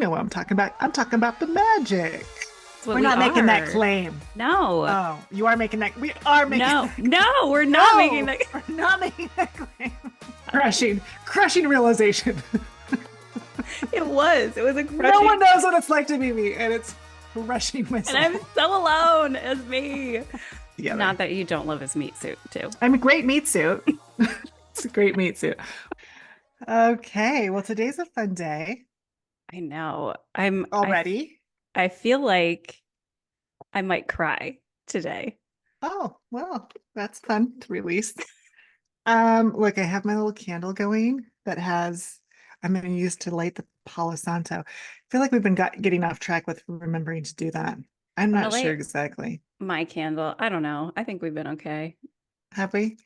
know what I'm talking about. I'm talking about the magic. That's what We're we not making that are. claim. No, Oh, you are making that. We are making no, that no, claim. we're not making No, that. we're not making that claim. Crushing realization. It was a No crushing, one knows what it's like to be me, and it's crushing my and I'm soul. so alone as me. Together. Not that you don't love his meat suit too. I'm a great meat suit. It's a great meat suit. Okay, well, today's a fun day I know. already. I feel like I might cry today. Oh, well, that's fun to release. Look, I have my little candle going that has, I'm going to use to light the Palo Santo. I feel like we've been getting off track with remembering to do that. I'm I'm gonna not sure light exactly. my candle. I don't know. I think we've been okay. Have we?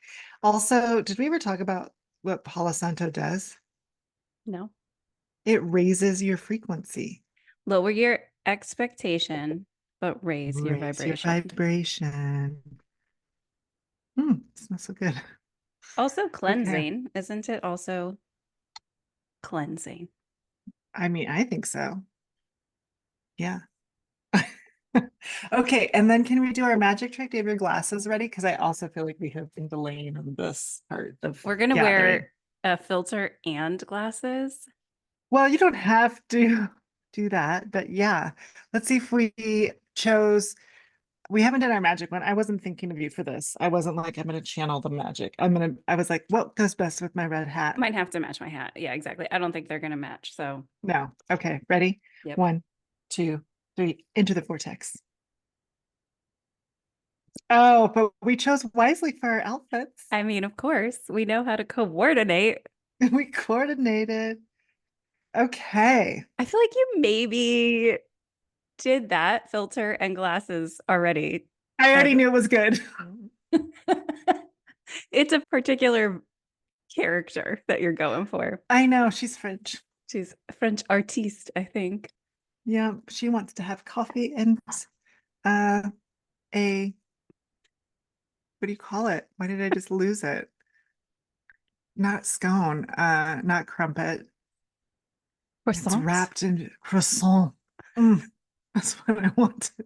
Also, did we ever talk about what Palo Santo does? No. It raises your frequency. Lower your expectation, but raise your Raise your vibration. vibration. Smells so good. Also Okay. cleansing, isn't it? Also cleansing. I mean, I think so. Yeah. Okay, and then can we do our magic trick? Do you have your glasses ready? Because I also feel like we have been delaying on this part of We're gonna gathering. wear a filter and glasses. Well, you don't have to do that, but yeah. Let's see if we chose. We haven't done our magic one. I wasn't thinking of you for this. I wasn't like, I'm gonna channel the magic. I was like, what goes best with my red hat? Might have to match my hat. Yeah, exactly. I don't think they're gonna match. So, No. Okay, ready? yep. One, two, three, into the vortex. Oh, but we chose wisely for our outfits. I mean, of course, we know how to coordinate. We coordinated. Okay. I feel like you maybe did that filter and glasses already. I As already knew it was good. it's a particular character that you're going for. I know she's French. She's a French artiste, I think. Yeah, she wants to have coffee and uh a what do you call it? Why did I just lose it? Not scone, not crumpet. It's Croissant. wrapped in croissant. Mm, that's what I wanted.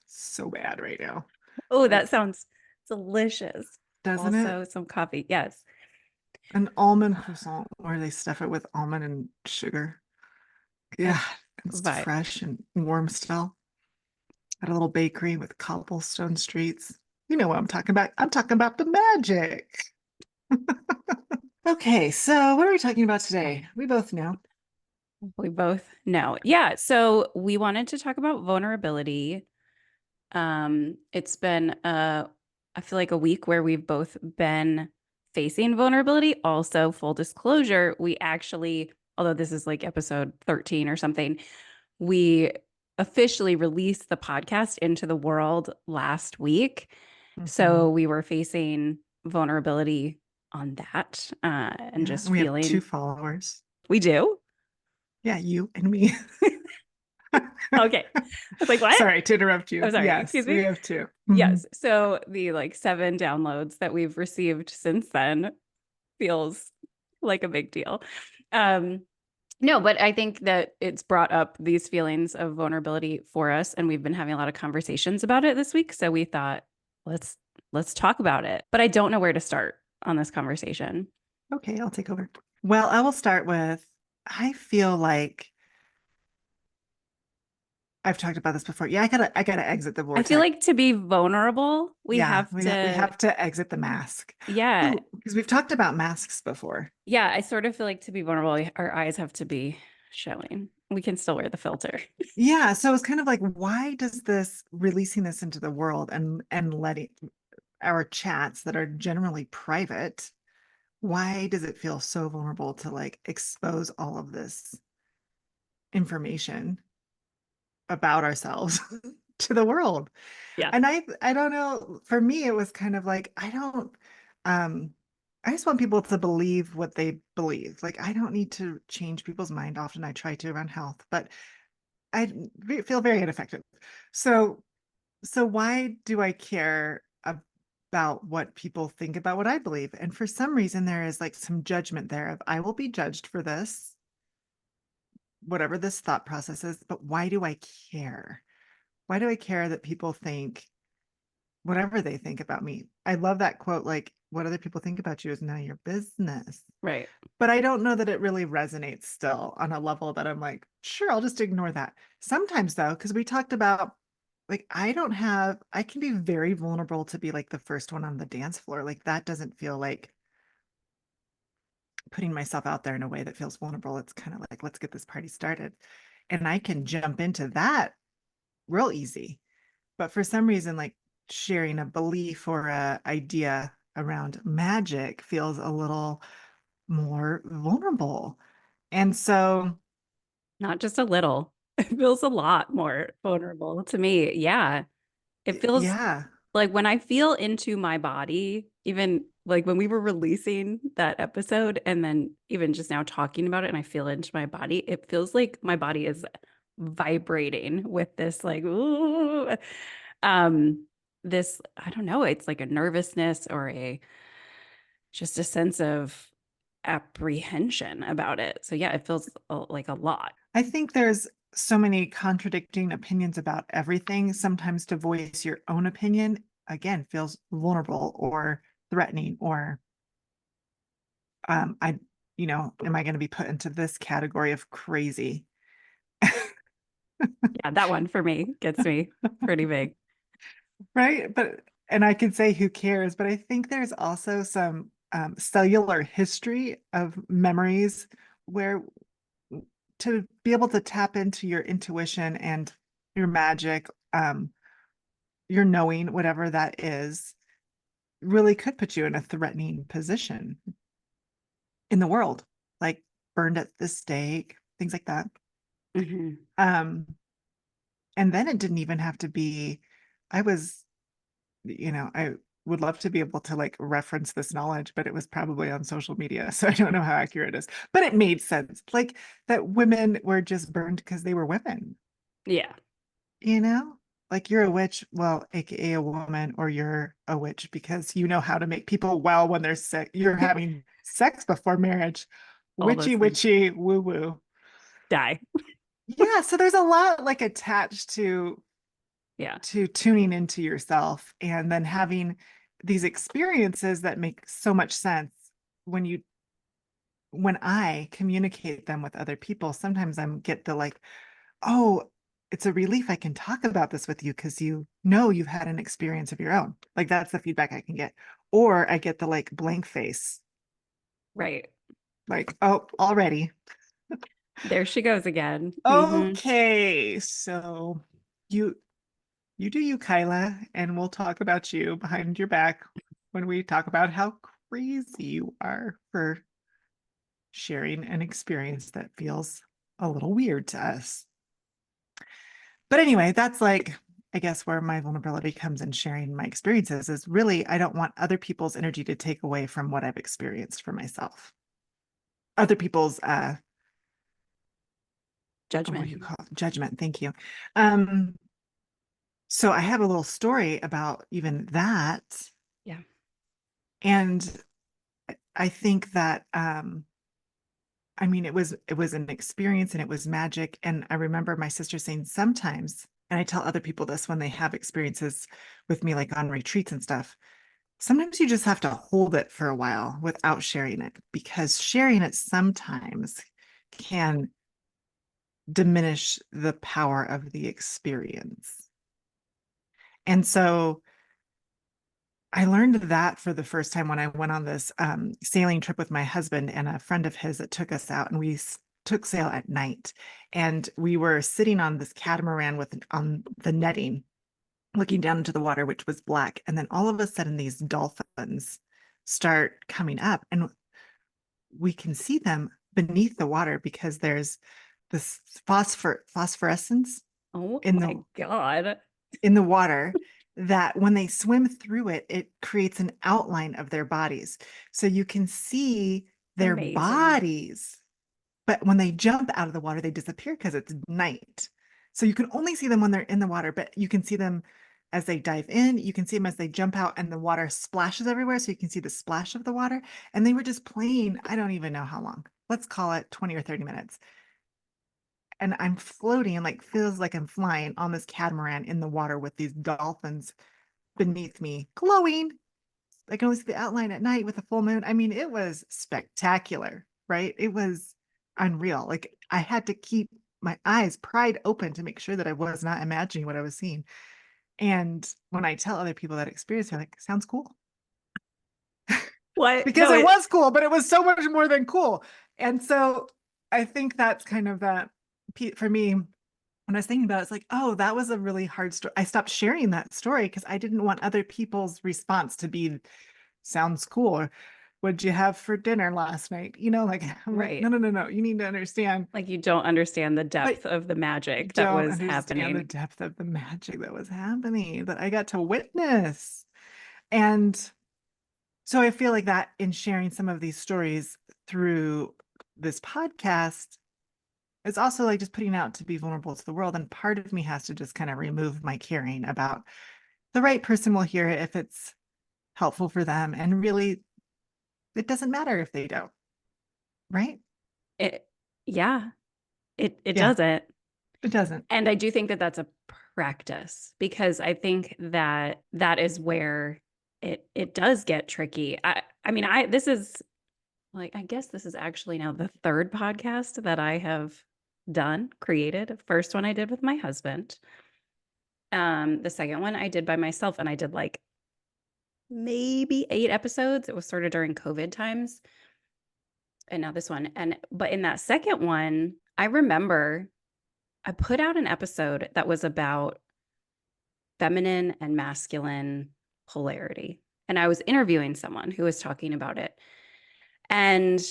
So bad right now. Oh, But that sounds delicious. doesn't it? Also, some coffee. Yes. An almond croissant where they stuff it with almond and sugar. A Yeah, it's vibe. fresh and warm still. At a little bakery with cobblestone streets. You know what I'm talking about. I'm talking about the magic. Okay, so what are we talking about today? We both know. We both know. Yeah. So we wanted to talk about vulnerability. It's been I feel like a week where we've both been facing vulnerability. Also, full disclosure, we actually, although this is like episode 13 or something, we officially released the podcast into the world last week. So Mhm. we were facing vulnerability on that and Yeah, just and we have two feeling followers. we do. Yeah, you and me. Okay. I was like, what? Sorry to interrupt you. I'm sorry. Yes, Excuse we me. have two. Mhm. Yes. So the like 7 downloads that we've received since then feels like a big deal. Um, no, but I think that it's brought up these feelings of vulnerability for us, and we've been having a lot of conversations about it this week. So we thought, let's let's talk about it. But I don't know where to start on this conversation. Okay, I'll take over. Well, I will start with I feel like I've talked about this before. Yeah, I gotta exit the I feel vortex. like to be vulnerable, we Yeah, have we to, have to exit the mask. yeah, Ooh, because we've talked about masks before. yeah. I sort of feel like to be vulnerable, our eyes have to be showing. We can still wear the filter. Yeah, so it's kind of like, why does this releasing this into the world and letting our chats that are generally private, why does it feel so vulnerable to like expose all of this information about ourselves to the world? Yeah. And I don't know, for me it was kind of like um I just want people to believe what they believe. Like I don't need to change people's mind. Often I try to around health, but feel very ineffective. So so why do I care about what people think about what I believe? And for some reason there is like some judgment there of I will be judged for this. whatever this thought process is, but why do I care? Why do I care that people think whatever they think about me? I love that quote, like, what other people think about you is none of your business. Right. But I don't know that it really resonates still on a level that I'm like, sure, I'll just ignore that. Sometimes though, because we talked about like I can be very vulnerable to be like the first one on the dance floor. Like that doesn't feel like putting myself out there in a way that feels vulnerable. It's kind of like, let's get this party started. And I can jump into that real easy. But for some reason, like sharing a belief or a idea around magic feels a little more vulnerable. And so, Not just a little. It feels a lot more vulnerable to me. Yeah. It feels yeah, like when I feel into my body, even like when we were releasing that episode and then even just now talking about it and I feel into my body, it feels like my body is vibrating with this like ooh, um this I don't know, it's like a nervousness or a just a sense of apprehension about it. So yeah, it feels like a lot. I think there's so many contradicting opinions about everything. Sometimes to voice your own opinion, again, feels vulnerable or threatening, or I, am I going to be put into this category of crazy? Yeah, that one for me gets me pretty big. Right. And I could say who cares, but I think there's also some cellular history of memories where to be able to tap into your intuition and your magic, your knowing, whatever that is, really could put you in a threatening position in the world, like burned at the stake, things like that. Mhm. Um, and then it didn't even have to be, I was, I would love to be able to like reference this knowledge, but it was probably on social media. So I don't know how accurate it is, but it made sense. Like that women were just burned because they were women, Yeah, you know? Like you're a witch, well, AKA a woman, or you're a witch because you know how to make people well when they're sick. You're having sex before marriage. all those Witchy, things witchy, woo woo. die. Yeah, so there's a lot like attached Yeah. to tuning into yourself and then having these experiences that make so much sense when you when I communicate them with other people. Sometimes I'm get the like, oh, it's a relief I can talk about this with you because you know you've had an experience of your own. Like that's the feedback I can get. Or I get the like blank face, Right. like, oh, already. There she goes again. Okay, so you you do you, Kyla, and we'll talk about you behind your back when we talk about how crazy you are for sharing an experience that feels a little weird to us. But anyway, that's like, I guess, where my vulnerability comes in sharing my experiences is really, I don't want other people's energy to take away from what I've experienced for myself. Other people's, what do Judgment. you call it? Judgment. Thank you. Um, so I have a little story about even that. Yeah. And I think that I mean it was an experience and it was magic. And I remember my sister saying sometimes, and I tell other people this when they have experiences with me, like on retreats and stuff, sometimes you just have to hold it for a while without sharing it because sharing it sometimes can diminish the power of the experience. And so I learned that for the first time when I went on this sailing trip with my husband and a friend of his that took us out, and we took sail at night. And we were sitting on this catamaran with on the netting, looking down into the water, which was black. And then all of a sudden, these dolphins start coming up, and we can see them beneath the water because there's this phosphorescence Oh in my the God. water that when they swim through it, it creates an outline of their bodies. So you can see their Amazing. bodies, but when they jump out of the water, they disappear because it's night. So you can only see them when they're in the water, but you can see them as they dive in. You can see them as they jump out, and the water splashes everywhere. So you can see the splash of the water. And they were just playing, I don't even know how long. Let's call it 20 or 30 minutes. and I'm floating and like feels like I'm flying on this catamaran in the water with these dolphins beneath me, glowing. I can only see the outline at night with the full moon. I mean, it was spectacular, right? It was unreal. Like I had to keep my eyes pried open to make sure that I was not imagining what I was seeing. And when I tell other people that experience, they're like, sounds cool. What? Because No, it it was cool, but it was so much more than cool. And so I think that's kind of that for me. When I was thinking about it, it's like, oh, that was a really hard story. I stopped sharing that story because I didn't want other people's response to be, sounds cool. Or what'd you have for dinner last night? Like, I'm like, no, right. no, no, no. You need to understand. Like you don't understand the But depth of the you magic that don't was understand the happening. depth of the magic that was happening that I got to witness. And so I feel like that in sharing some of these stories through this podcast, it's also like just putting out to be vulnerable to the world. And part of me has to just kind of remove my caring about the right person will hear it if it's helpful for them. And really, it doesn't matter if they don't, right? It, yeah, it Yeah, doesn't. it doesn't. And I do think that that's a practice because I think that that is where it does get tricky. I mean, I this is like I guess this is actually now the third podcast that I have done, created. First one I did with my husband. The second one I did by myself and I did like maybe 8 episodes. It was sort of during COVID times. And now this one. And but in that second one, I remember I put out an episode that was about feminine and masculine polarity. And I was interviewing someone who was talking about it. And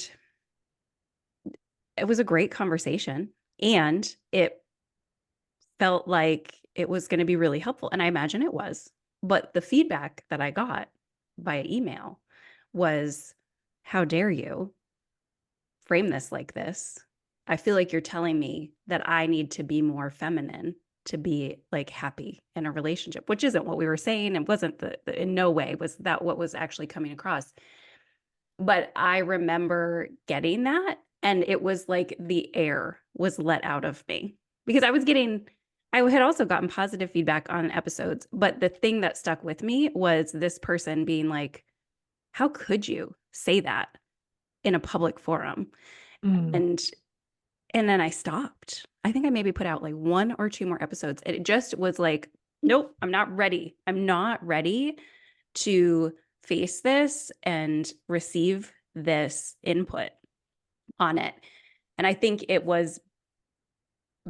it was a great conversation. And it felt like it was going to be really helpful. And I imagine it was. But the feedback that I got via email was, how dare you frame this like this? I feel like you're telling me that I need to be more feminine to be like happy in a relationship, which isn't what we were saying. It wasn't in no way was that what was actually coming across. But I remember getting that. And it was like the air was let out of me because I had also gotten positive feedback on episodes. But the thing that stuck with me was this person being like, how could you say that in a public forum? Mm. And And then I stopped. I think I maybe put out like 1 or 2 more episodes. And it just was like, nope, I'm not ready. I'm not ready to face this and receive this input on it. And I think it was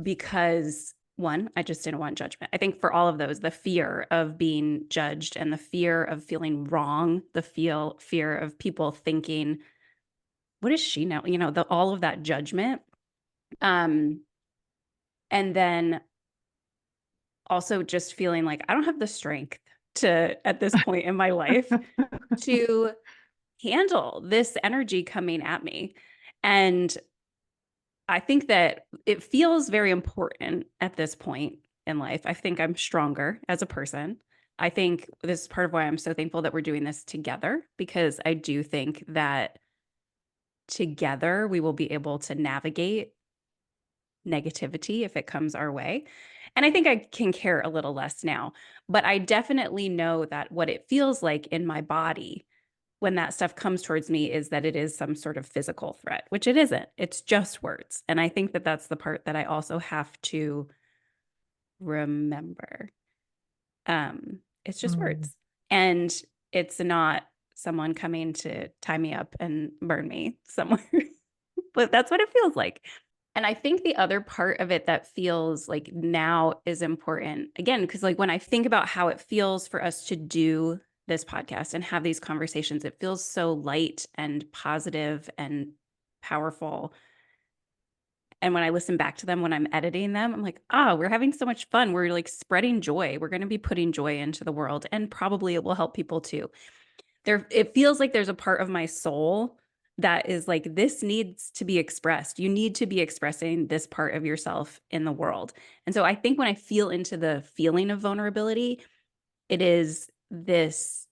because one, I just didn't want judgment. I think for all of those, the fear of being judged and the fear of feeling wrong, the fear of people thinking, what is she now? All of that judgment. Um, and then also just feeling like I don't have the strength to, at this point in my life, to handle this energy coming at me. And I think that it feels very important at this point in life. I think I'm stronger as a person. I think this is part of why I'm so thankful that we're doing this together, because I do think that together we will be able to navigate negativity if it comes our way. And I think I can care a little less now, but I definitely know that what it feels like in my body when that stuff comes towards me is that it is some sort of physical threat, which it isn't. It's just words. And I think that that's the part that I also have to remember. It's just Mm. words. And it's not someone coming to tie me up and burn me somewhere. But that's what it feels like. And I think the other part of it that feels like now is important, again, because like when I think about how it feels for us to do this podcast and have these conversations, it feels so light and positive and powerful. And when I listen back to them, when I'm editing them, I'm like, we're having so much fun. We're like spreading joy. We're going to be putting joy into the world, and probably it will help people too. It feels like there's a part of my soul that is like, this needs to be expressed. You need to be expressing this part of yourself in the world. And so I think when I feel into the feeling of vulnerability, it is this,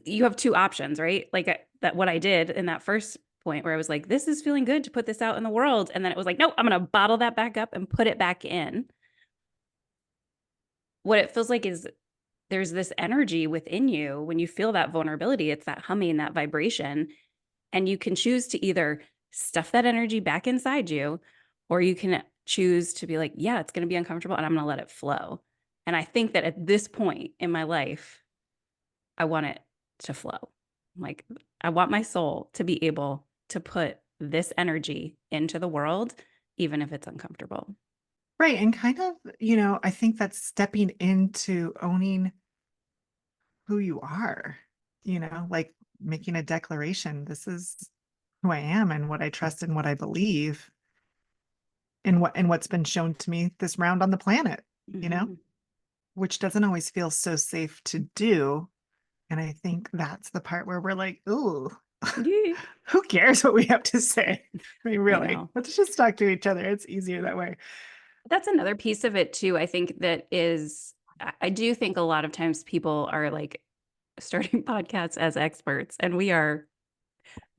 you have 2 options, right? Like that what I did in that first point where I was like, this is feeling good to put this out in the world. And then it was like, no, I'm going to bottle that back up and put it back in. What it feels like is there's this energy within you when you feel that vulnerability. It's that humming, that vibration. And you can choose to either stuff that energy back inside you, or you can choose to be like, yeah, it's going to be uncomfortable and I'm going to let it flow. And I think that at this point in my life, I want it to flow. Like, I want my soul to be able to put this energy into the world, even if it's uncomfortable. Right. And kind of, I think that's stepping into owning who you are, like making a declaration. This is who I am and what I trust and what I believe and what's been shown to me this round on the planet, you know, Mm-hmm. which doesn't always feel so safe to do. And I think that's the part where we're like, ooh, Yeah, who cares what we have to say? I mean, I really, know. let's just talk to each other. It's easier that way. That's another piece of it too. I think that is, I do think a lot of times people are like starting podcasts as experts, and we are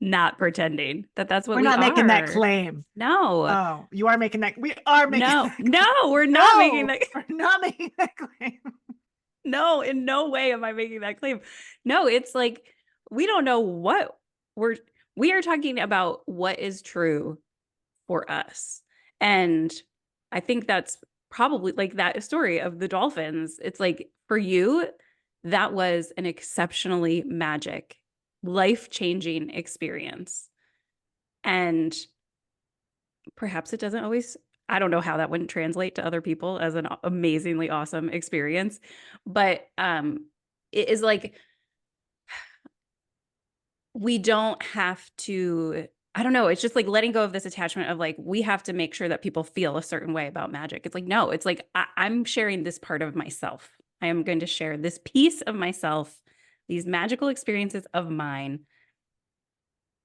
not pretending that that's what We're we not making that are. claim. No, Oh, you are making that. We are making no, that no, claim. we're not making No, that. we're not making that claim. No, in no way am I making that claim. No, it's like we don't know what we're, we are talking about what is true for us. And I think that's probably like that story of the dolphins. It's like for you, that was an exceptionally magic, life-changing experience. And perhaps it doesn't always, I don't know how that wouldn't translate to other people as an amazingly awesome experience, but it is like we don't have to, I don't know, it's just like letting go of this attachment of like we have to make sure that people feel a certain way about magic. It's like no, it's like I'm sharing this part of myself. I am going to share this piece of myself, these magical experiences of mine,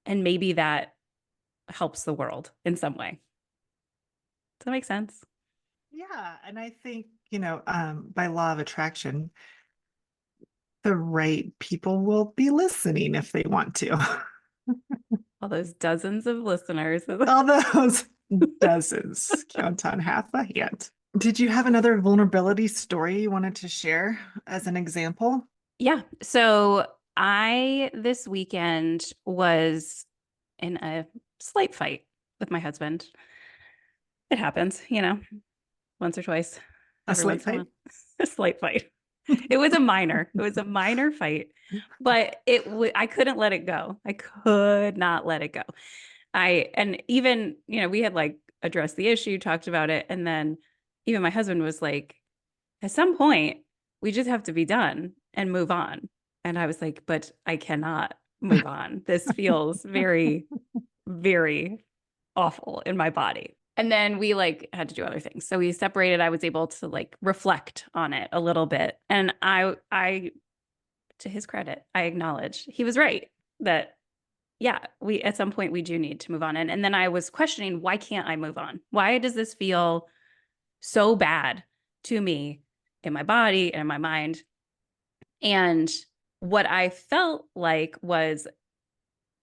and maybe that helps the world in some way. Does that make sense? Yeah, and I think, by law of attraction, the right people will be listening if they want to. All those dozens of listeners. All those dozens, count on half a hand. Did you have another vulnerability story you wanted to share as an example? Yeah. So I this weekend was in a slight fight with my husband. It happens, once or twice A every slight once in a fight? while. A slight fight. It was a minor. It was a minor fight, but I couldn't let it go. I could not let it go. And even, we had like addressed the issue, talked about it, and then even my husband was like, at some point, we just have to be done and move on. And I was like, but I cannot move on. This feels very, very awful in my body. And then we like had to do other things. So we separated. I was able to like reflect on it a little bit. And to his credit, I acknowledge he was right that yeah, we at some point we do need to move on. And then I was questioning, why can't I move on? Why does this feel so bad to me in my body and in my mind? And what I felt like was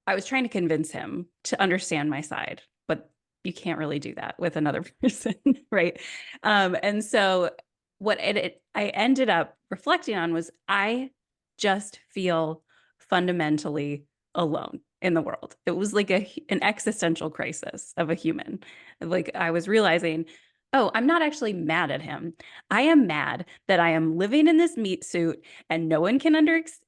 I was trying to convince him to understand my side, but you can't really do that with another person, right? And so what I ended up reflecting on was I just feel fundamentally alone in the world. It was like an existential crisis of a human. Like I was realizing, oh, I'm not actually mad at him. I am mad that I am living in this meat suit and no one can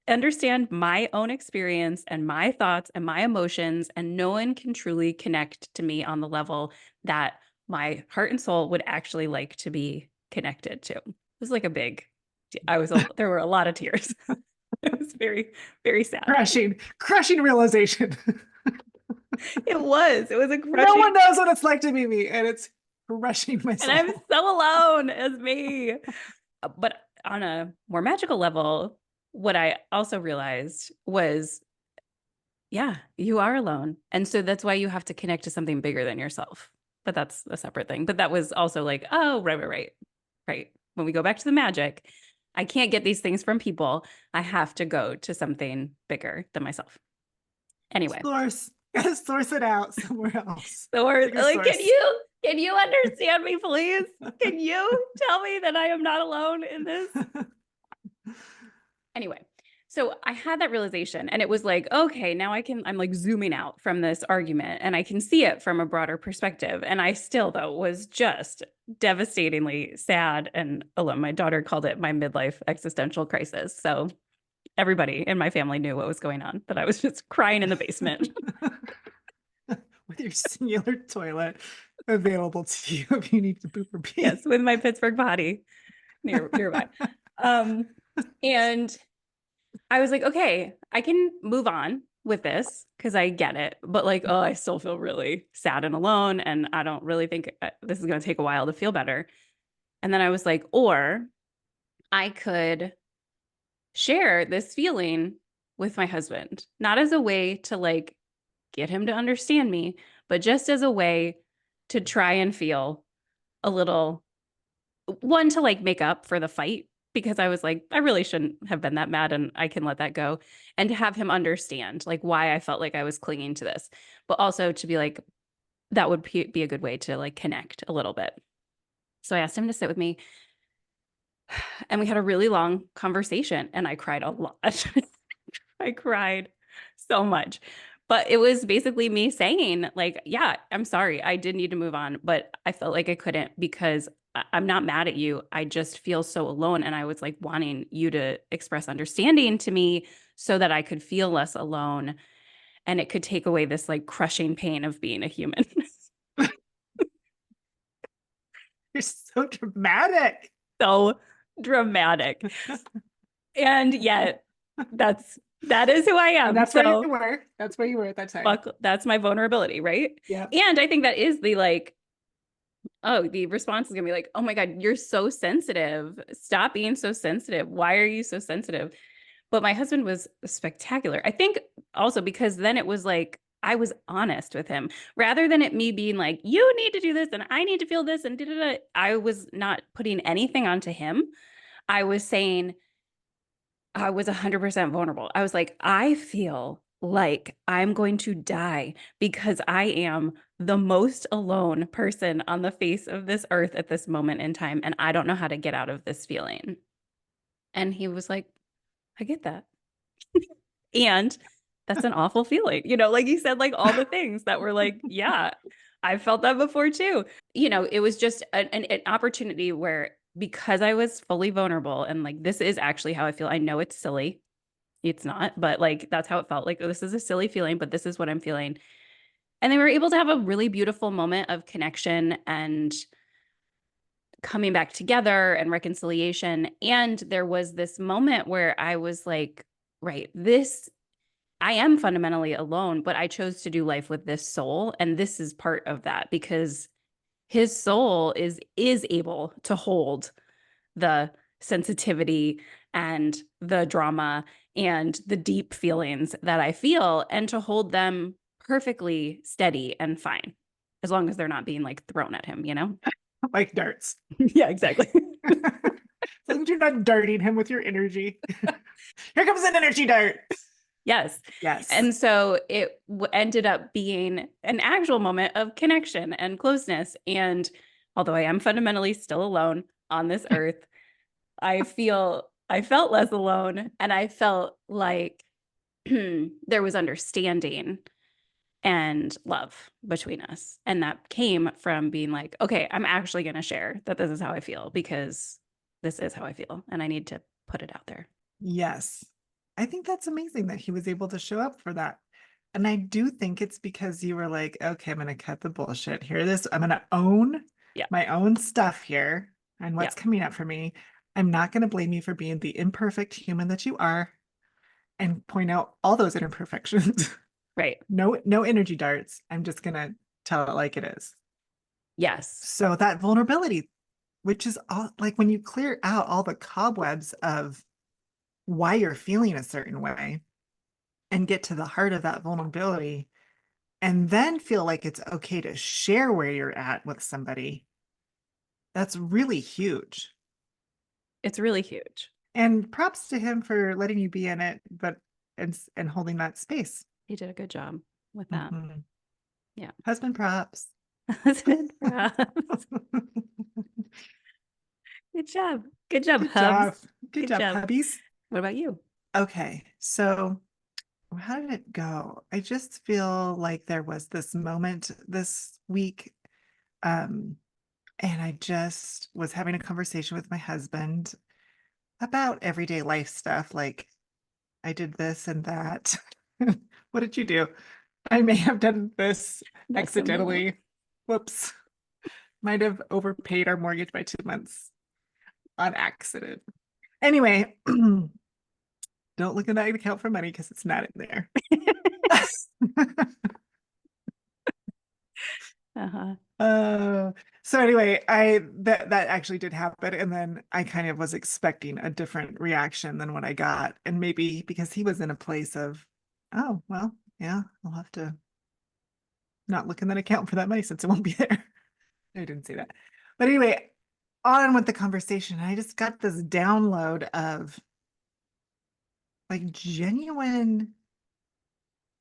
understand my own experience and my thoughts and my emotions, and no one can truly connect to me on the level that my heart and soul would actually like to be connected to. It was like a big, there were a lot of tears. It was very, very sad. Crushing realization. It was a No crushing, one knows what it's like to be me, and it's crushing my and I'm soul. so alone as me. But on a more magical level, what I also realized was yeah, you are alone. And so that's why you have to connect to something bigger than yourself. But that's a separate thing. But that was also like, oh, right, right, right. Right. When we go back to the magic, I can't get these things from people. I have to go to something bigger than myself. Anyway, Source. Gotta source it out somewhere else. So we're Pick a like, source. can you understand me, please? Can you tell me that I am not alone in this? Anyway, so I had that realization and it was like, okay, now I'm like zooming out from this argument and I can see it from a broader perspective. And I still, though, was just devastatingly sad and alone. My daughter called it my midlife existential crisis. So everybody in my family knew what was going on, that I was just crying in the basement. With your singular toilet available to you if you need to poop or Yes, pee. with my Pittsburgh potty nearby. Um, and I was like, okay, I can move on with this because I get it. But like, oh, I still feel really sad and alone. And I don't really think this is going to take a while to feel better. And then I was like, or I could share this feeling with my husband, not as a way to like get him to understand me, but just as a way to try and feel a little one to like make up for the fight because I was like, I really shouldn't have been that mad and I can let that go. And to have him understand like why I felt like I was clinging to this, but also to be like, that would be a good way to like connect a little bit. So I asked him to sit with me and we had a really long conversation and I cried a lot. I cried so much. But it was basically me saying, like, yeah, I'm sorry. I did need to move on, but I felt like I couldn't because I'm not mad at you. I just feel so alone. And I was like wanting you to express understanding to me so that I could feel less alone and it could take away this like crushing pain of being a human. You're so dramatic. So dramatic. And yet that is who I And am. that's where you So were. That's where you were at that time. fuck, that's my vulnerability, right? Yeah. And I think that is the like, oh, the response is gonna be like, oh my God, you're so sensitive. Stop being so sensitive. Why are you so sensitive? But my husband was spectacular. I think also because then it was like I was honest with him rather than it me being like, you need to do this and I need to feel this and da, da, da. I was not putting anything onto him. I was saying, I was 100% vulnerable. I was like, I feel like I'm going to die because I am the most alone person on the face of this earth at this moment in time. And I don't know how to get out of this feeling. And he was like, I get that. And that's an awful feeling. Like he said, like all the things that were like, yeah, I felt that before too. It was just an opportunity where because I was fully vulnerable and like, this is actually how I feel. I know it's silly. It's not, but like that's how it felt. Like, oh, this is a silly feeling, but this is what I'm feeling. And they were able to have a really beautiful moment of connection and coming back together and reconciliation. And there was this moment where I was like, right, I am fundamentally alone, but I chose to do life with this soul. And this is part of that because his soul is able to hold the sensitivity and the drama and the deep feelings that I feel and to hold them perfectly steady and fine as long as they're not being like thrown at him? Like darts. Yeah, exactly. As long as you're not darting him with your energy. Here comes an energy dart. Yes. Yes. And so it ended up being an actual moment of connection and closeness. And although I am fundamentally still alone on this earth, I felt less alone and I felt like there was understanding and love between us. And that came from being like, okay, I'm actually going to share that this is how I feel because this is how I feel and I need to put it out there. Yes. I think that's amazing that he was able to show up for that. And I do think it's because you were like, okay, I'm going to cut the bullshit here. I'm going to own Yeah. my own stuff here and Yeah. what's coming up for me. I'm not going to blame you for being the imperfect human that you are and point out all those imperfections. Right. No energy darts. I'm just going to tell it like it is. Yes. So that vulnerability, which is all like when you clear out all the cobwebs of why you're feeling a certain way and get to the heart of that vulnerability and then feel like it's okay to share where you're at with somebody, that's really huge. It's really huge. And props to him for letting you be in it, but and holding that space. He did a good job. with that. Mhm. Yeah. Husband props. Husband props. Good job. Good job, Good job. hubs. Good Good job, job. hubbies. What about you? Okay, so how did it go? I just feel like there was this moment this week, um, and I just was having a conversation with my husband about everyday life stuff, like I did this and that. What did you do? I may have done this That's so me. accidentally. Whoops. Might have overpaid our mortgage by 2 months on accident. Anyway, don't look in that account for money because it's not in there. Uh-huh. Uh, so anyway, I that actually did happen, and then I kind of was expecting a different reaction than what I got, and maybe because he was in a place of, oh well, yeah, I'll have to not look in that account for that money since it won't be there. I didn't say that, but anyway, on with the conversation. I just got this download of like genuine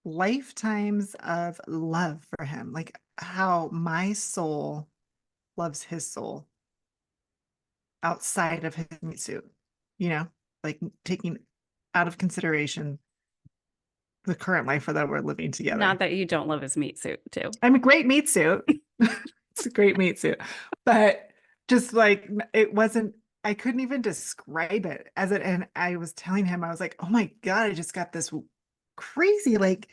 lifetimes of love for him, like how my soul loves his soul outside of his meat suit, you know, like taking out of consideration the current life that we're living Not together. that you don't love his meat suit too. I'm a great meat suit. It's a great meat suit, but just like it wasn't, I couldn't even describe it as it. And I was telling him, I was like, oh my God, I just got this crazy, like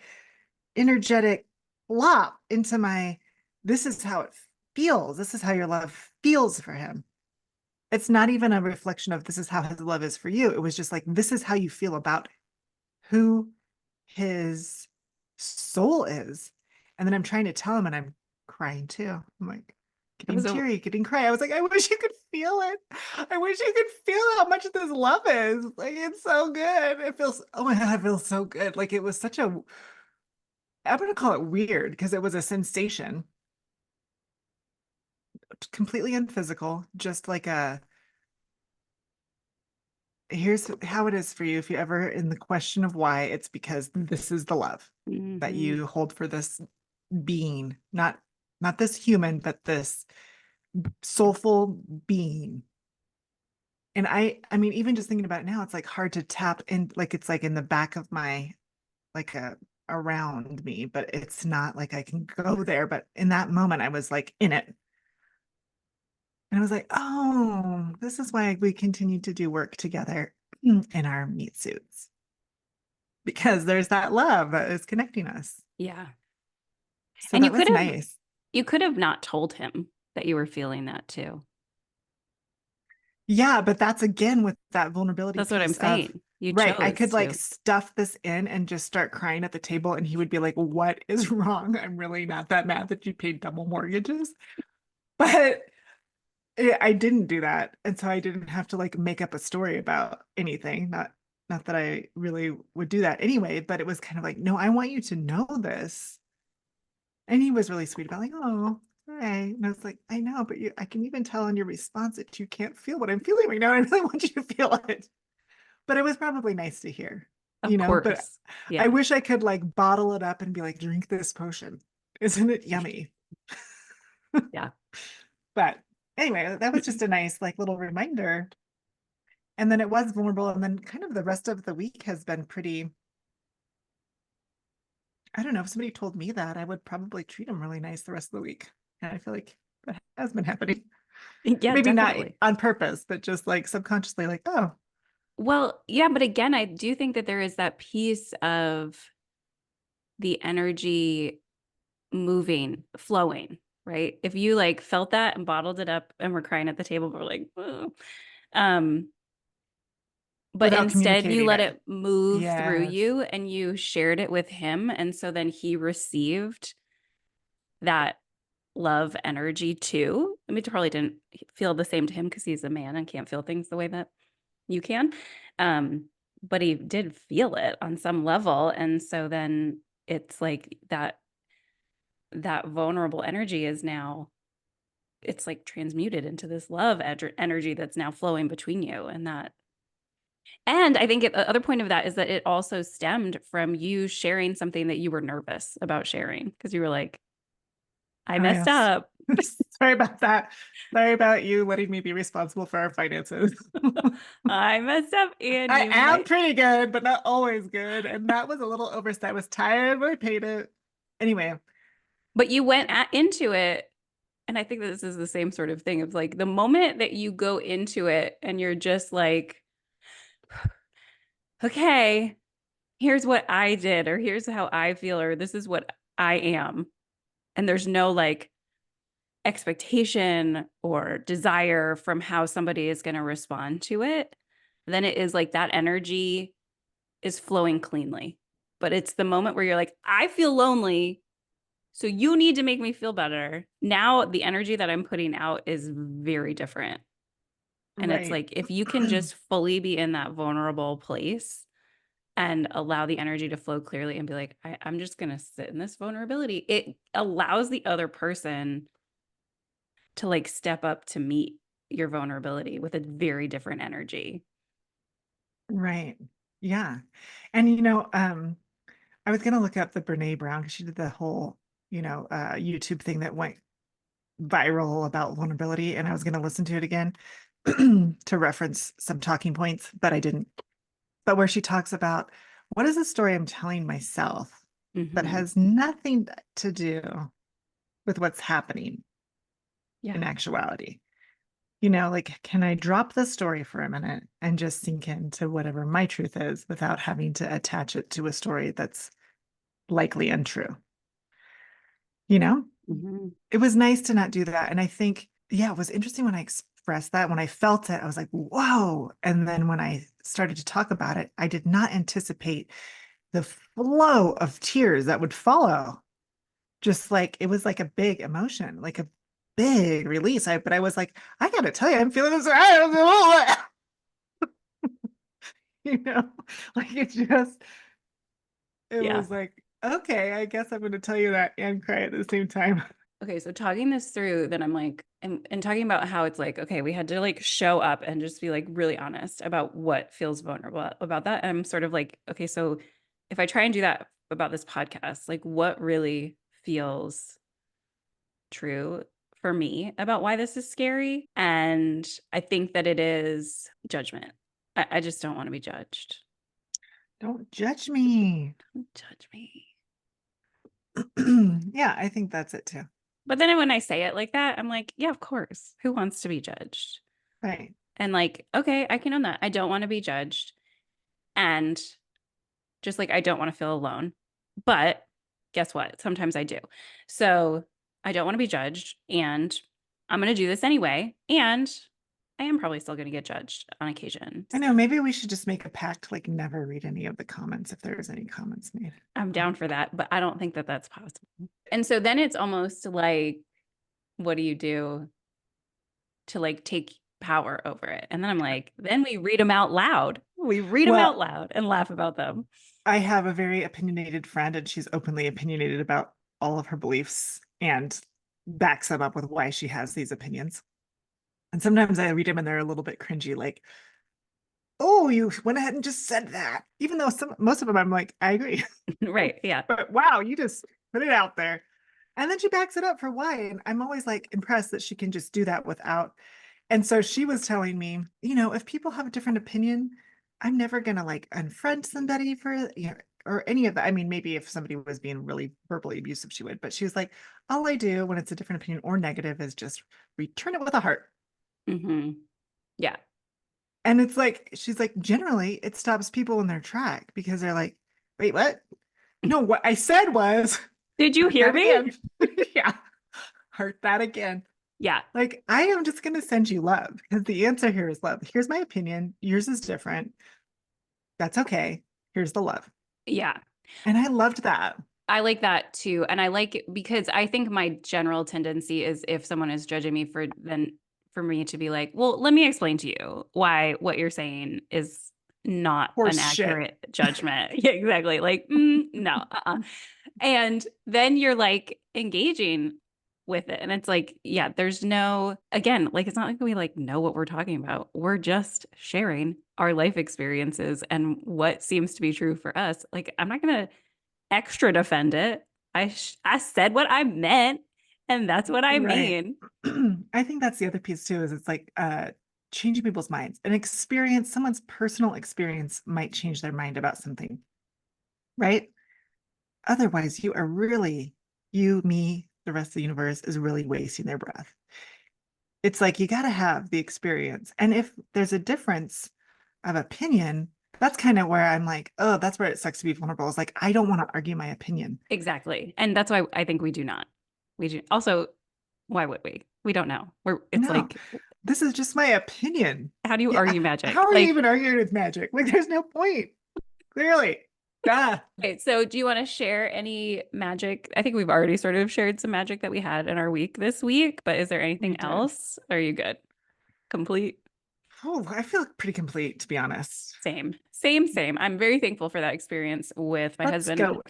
energetic flop into my, this is how it feels. This is how your love feels for him. It's not even a reflection of this is how his love is for you. It was just like, this is how you feel about who his soul is. And then I'm trying to tell him and I'm crying too. I'm like It getting was a teary, getting cry. I was like, I wish you could feel it. I wish you could feel how much this love is. Like it's so good. It feels, oh my God, it feels so good. Like it was such a, I'm gonna call it weird because it was a sensation, completely unphysical, just like a here's how it is for you if you ever in the question of why, it's because this is the love that mhm. you hold for this being, not this human, but this soulful being. And I mean, even just thinking about it now, it's like hard to tap in, like it's like in the back of my, like a around me, but it's not like I can go there. But in that moment, I was like in it. And I was like, oh, this is why we continue to do work together in our meat suits because there's that love that is connecting us. Yeah. So And that was nice. you could have not told him that you were feeling that too. Yeah, but that's again with that vulnerability That's what I'm piece of, saying. You right, I chose could like to. stuff this in and just start crying at the table, and he would be like, what is wrong? I'm really not that mad that you paid double mortgages. But I didn't do that. And so I didn't have to like make up a story about anything. Not that I really would do that anyway, but it was kind of like, no, I want you to know this. And he was really sweet about like, oh, hi. And I was like, I know, but I can even tell in your response that you can't feel what I'm feeling right now. And I really want you to feel it. But it was probably nice to hear, Of but course. I Yeah. wish I could like bottle it up and be like, drink this potion. Isn't it yummy? Yeah. But anyway, that was just a nice like little reminder. And then it was vulnerable. And then kind of the rest of the week has been pretty, I don't know, if somebody told me that, I would probably treat them really nice the rest of the week. And I feel like that has been happening. Yeah, Maybe not definitely. on purpose, but just like subconsciously, like, oh, Well, yeah, but again, I do think that there is that piece of the energy moving, flowing, right? If you like felt that and bottled it up and were crying at the table, we're like, "Ugh." um, but without instead you communicating let it. it move through Yes. you and you shared it with him. And so then he received that love energy too. I mean, it probably didn't feel the same to him because he's a man and can't feel things the way that you can. Um, but he did feel it on some level. And so then it's like that vulnerable energy is now it's like transmuted into this love energy that's now flowing between you and that And I think the other point of that is that it also stemmed from you sharing something that you were nervous about sharing because you were like, I Oh, messed yes. up. Sorry about that. Sorry about you letting me be responsible for our finances. I messed up and I you am might. pretty good, but not always good. And that was a little oversight. I was tired when I paid it. Anyway, But you went into it. And I think that this is the same sort of thing of like the moment that you go into it and you're just like, okay, here's what I did, or here's how I feel, or this is what I am. And there's no like expectation or desire from how somebody is going to respond to it. Then it is like that energy is flowing cleanly. But it's the moment where you're like, I feel lonely. So you need to make me feel better. Now the energy that I'm putting out is very different. And it's right. like, if you can just fully be in that vulnerable place and allow the energy to flow clearly and be like, I'm just going to sit in this vulnerability, it allows the other person to like step up to meet your vulnerability with a very different energy. Right. Yeah. And I was gonna look up the Brene Brown because she did the whole, YouTube thing that went viral about vulnerability, and I was gonna listen to it again to reference some talking points, but I didn't. But where she talks about what is the story I'm telling myself that Mm-hmm. has nothing to do with what's happening Yeah. in actuality. Like, can I drop the story for a minute and just sink into whatever my truth is without having to attach it to a story that's likely untrue? You know, Mm-hmm. it was nice to not do that. And I think, yeah, it was interesting when I expressed that. When I felt it, I was like, whoa. And then when I started to talk about it, I did not anticipate the flow of tears that would follow. Just like it was like a big emotion, like a big release. But I was like, I gotta tell you, I'm feeling this. you know, like it Yeah. was like, okay, I guess I'm gonna tell you that and cry at the same time. Okay, so talking this through, then I'm like, and talking about how it's like, okay, we had to like show up and just be like really honest about what feels vulnerable about that. And I'm sort of like, okay, so if I try and do that about this podcast, like what really feels true for me about why this is scary? And I think that it is judgment. I just don't want to be judged. Don't judge me. Don't judge me. Yeah, I think that's it too. But then when I say it like that, I'm like, yeah, of course. Who wants to be judged? Right. And like, okay, I can own that. I don't want to be judged. And just like, I don't want to feel alone. But guess what? Sometimes I do. So I don't want to be judged. And I'm going to do this anyway. And I am probably still going to get judged on occasion. I know, maybe we should just make a pact, like never read any of the comments if there's any comments made. I'm Oh. down for that. But I don't think that that's possible. And so then it's almost like, what do you do to like take power over it? And then I'm like, then we read them out loud. We read them out Well, loud and laugh about them. I have a very opinionated friend, and she's openly opinionated about all of her beliefs and backs them up with why she has these opinions. And sometimes I read them and they're a little bit cringy, like, oh, you went ahead and just said that. Even though most of them I'm like, I agree. Right. Yeah. But wow, you just put it out there. And then she backs it up for why. And I'm always like impressed that she can just do that without. And so she was telling me, if people have a different opinion, I'm never gonna like unfriend somebody for, or any of that. I mean, maybe if somebody was being really verbally abusive, she would, but she was like, all I do when it's a different opinion or negative is just return it with a heart. Hmm. Yeah. And it's like, she's like, generally it stops people in their track because they're like, wait, what? No, what I said was, Did you heart hear that me? again. Yeah, heart that again. Yeah. Like, I am just going to send you love because the answer here is love. Here's my opinion. Yours is different. That's okay. Here's the love. Yeah. And I loved that. I like that too. And I like it because I think my general tendency is if someone is judging me for me to be like, well, let me explain to you why what you're saying is not an Horse shit. accurate judgment. Yeah, exactly. Like, no. And then you're like engaging with it. And it's like, yeah, there's no, again, like it's not like we like know what we're talking about. We're just sharing our life experiences and what seems to be true for us. Like I'm not gonna extra defend it. I said what I meant, and that's what I Right. mean. I think that's the other piece too, is it's like changing people's minds. An experience, someone's personal experience might change their mind about something, right? Otherwise, you are really, you, me, the rest of the universe is really wasting their breath. It's like you got to have the experience. And if there's a difference of opinion, that's kind of where I'm like, oh, that's where it sucks to be vulnerable. It's like, I don't want to argue my opinion. Exactly. And that's why I think we do not. We do also, why would we? We don't know. It's No, like, this is just my opinion. how do you Yeah. argue How magic? are you Like, even arguing with magic? Like, there's no point. Clearly. Duh. okay, so do you want to share any magic? I think we've already sort of shared some magic that we had in our week this week, but is there We anything did. else? Are you good? Complete? Oh, I feel pretty complete, to be honest. Same. Same, same. I'm very thankful for that experience with my Let's husband. go.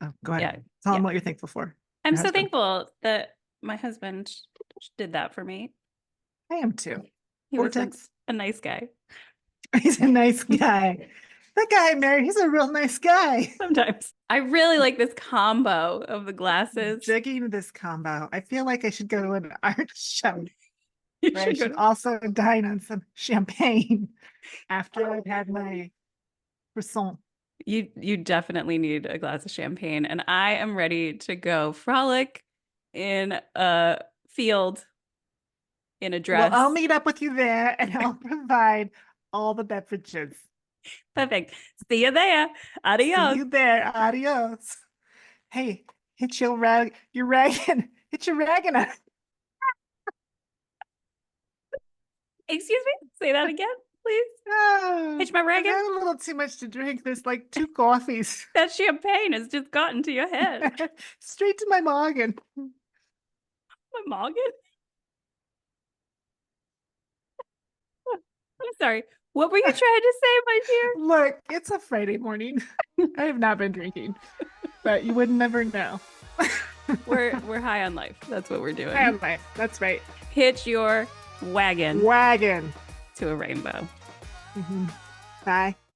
Oh, go ahead. Yeah. Tell Yeah. them what you're thankful for. I'm Your so husband. thankful that my husband did that for me. I am too. He was Vortex. a nice guy. He's a nice guy. That guy I married, he's a real nice guy. Sometimes. I really like this combo of the glasses. Digging this combo. I feel like I should go to an art show You where I should go should to. also dine on some champagne after I've had my croissant. You definitely need a glass of champagne, and I am ready to go frolic in a field in a Well, I'll dress. meet up with you there and I'll provide all the beverages. Perfect. See you there. See Adios. you there. Adios. Hey, hit your rag, your ragging, hit your ragging. Excuse me. Say that again, please. Oh, Hitch my I've wagon. had a little too much to drink. There's like two coffees. That champagne has just gotten to your head. Straight to my noggin. My noggin. I'm sorry. What were you trying to say, my dear? Look, it's a Friday morning. I have not been drinking, but you would never know. We're high on life. That's what we're doing. Anyway, that's right. Hitch your wagon Wagon. to a rainbow. Mhm. Bye.